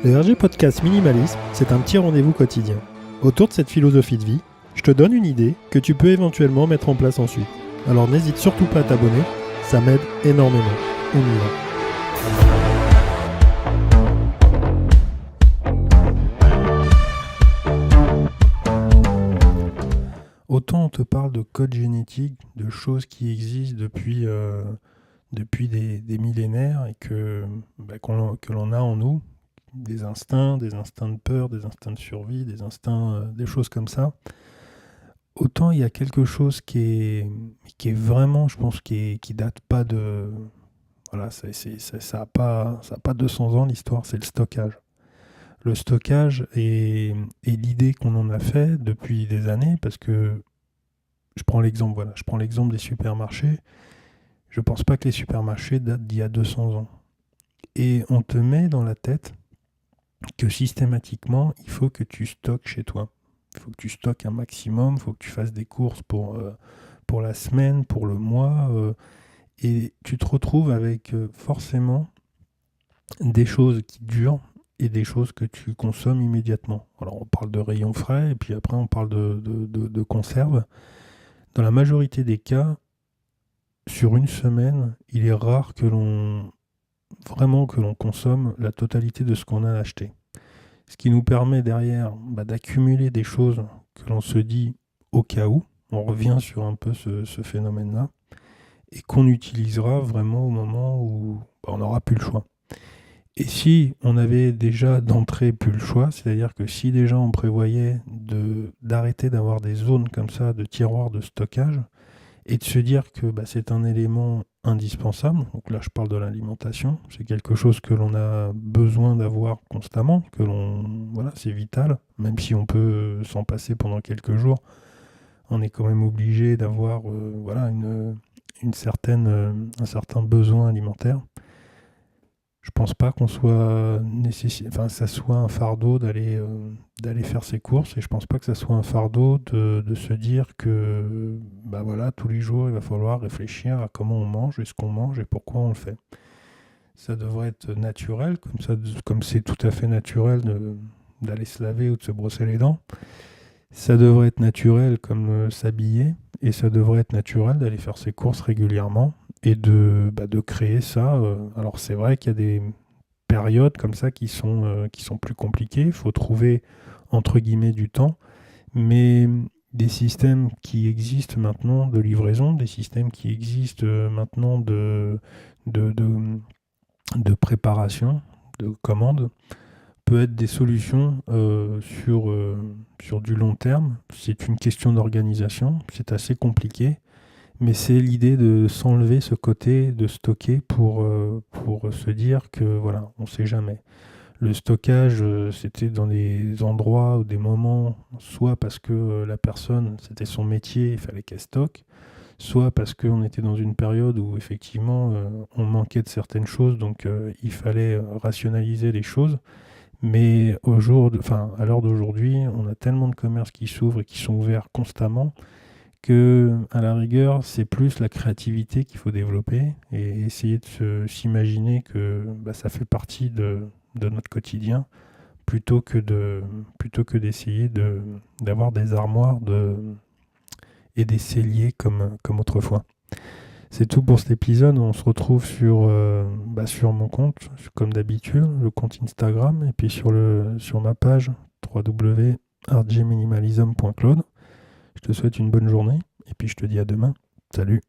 Le RG Podcast Minimalisme, c'est un petit rendez-vous quotidien. Autour de cette philosophie de vie, je te donne une idée que tu peux éventuellement mettre en place ensuite. Alors n'hésite surtout pas à t'abonner, ça m'aide énormément. On y va. Autant on te parle de code génétique, de choses qui existent depuis des millénaires et que l'on a en nous, des instincts de peur, des instincts de survie, des instincts, des choses comme ça. Autant il y a quelque chose qui est vraiment, je pense, qui date pas de... Voilà, ça a pas 200 ans l'histoire, c'est le stockage. Le stockage et l'idée qu'on en a fait depuis des années, parce que je prends l'exemple des supermarchés. Je pense pas que les supermarchés datent d'il y a 200 ans. Et on te met dans la tête que systématiquement, il faut que tu stockes chez toi. Il faut que tu stockes un maximum, il faut que tu fasses des courses pour la semaine, pour le mois. Et tu te retrouves avec forcément des choses qui durent et des choses que tu consommes immédiatement. Alors on parle de rayons frais et puis après on parle de conserves. Dans la majorité des cas, sur une semaine, il est rare que l'on consomme la totalité de ce qu'on a acheté. Ce qui nous permet derrière d'accumuler des choses que l'on se dit au cas où. On revient sur un peu ce phénomène-là et qu'on utilisera vraiment au moment où on n'aura plus le choix. Et si on avait déjà d'entrée plus le choix, c'est-à-dire que si déjà on prévoyait d'arrêter d'avoir des zones comme ça de tiroirs de stockage et de se dire que c'est un élément indispensable, donc là je parle de l'alimentation, c'est quelque chose que l'on a besoin d'avoir constamment, c'est vital, même si on peut s'en passer pendant quelques jours, on est quand même obligé d'avoir un certain besoin alimentaire. Je pense pas qu'on soit ça soit un fardeau d'aller faire ses courses, et je pense pas que ça soit un fardeau de se dire que tous les jours il va falloir réfléchir à comment on mange et ce qu'on mange et pourquoi on le fait. Ça devrait être naturel, comme c'est tout à fait naturel d'aller se laver ou de se brosser les dents. Ça devrait être naturel comme s'habiller, et ça devrait être naturel d'aller faire ses courses régulièrement et de créer ça. Alors c'est vrai qu'il y a des périodes comme ça qui sont plus compliquées, il faut trouver entre guillemets du temps, mais des systèmes qui existent maintenant de livraison, des systèmes qui existent maintenant de préparation, de commande, peut être des solutions sur du long terme. C'est une question d'organisation, c'est assez compliqué, mais c'est l'idée de s'enlever ce côté de stocker pour se dire que on sait jamais. Le stockage, c'était dans des endroits ou des moments, soit parce que la personne, c'était son métier, il fallait qu'elle stocke, soit parce qu'on était dans une période où effectivement on manquait de certaines choses, donc il fallait rationaliser les choses. Mais à l'heure d'aujourd'hui, on a tellement de commerces qui s'ouvrent et qui sont ouverts constamment que, à la rigueur, c'est plus la créativité qu'il faut développer et essayer de s'imaginer que ça fait partie de notre quotidien plutôt que d'essayer d'avoir des armoires et des celliers comme autrefois. C'est tout pour cet épisode. On se retrouve sur mon compte, comme d'habitude, le compte Instagram, et puis sur ma page www.rgminimalism.cloud. Je te souhaite une bonne journée, et puis je te dis à demain. Salut!